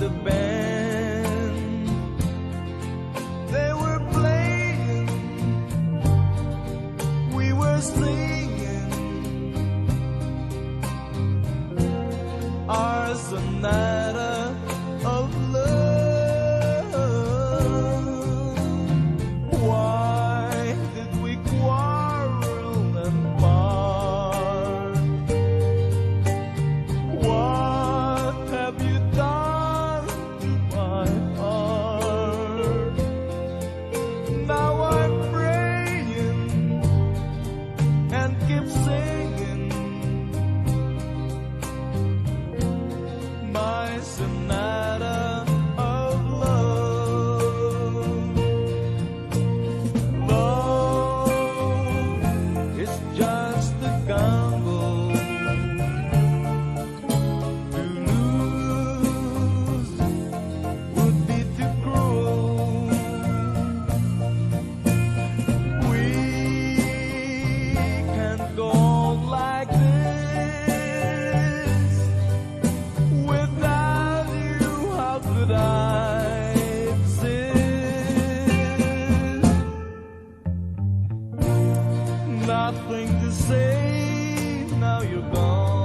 the band. They were playing, we were singing our sonata of love. Why did we quarrel and part? What have you done to my heart? Now I'm praying and keep singing my sonata of love. Love is just a gamble. To lose would be too cruel. We can't go on like this. Without you, how could I exist? Nothing to say, now you're gone.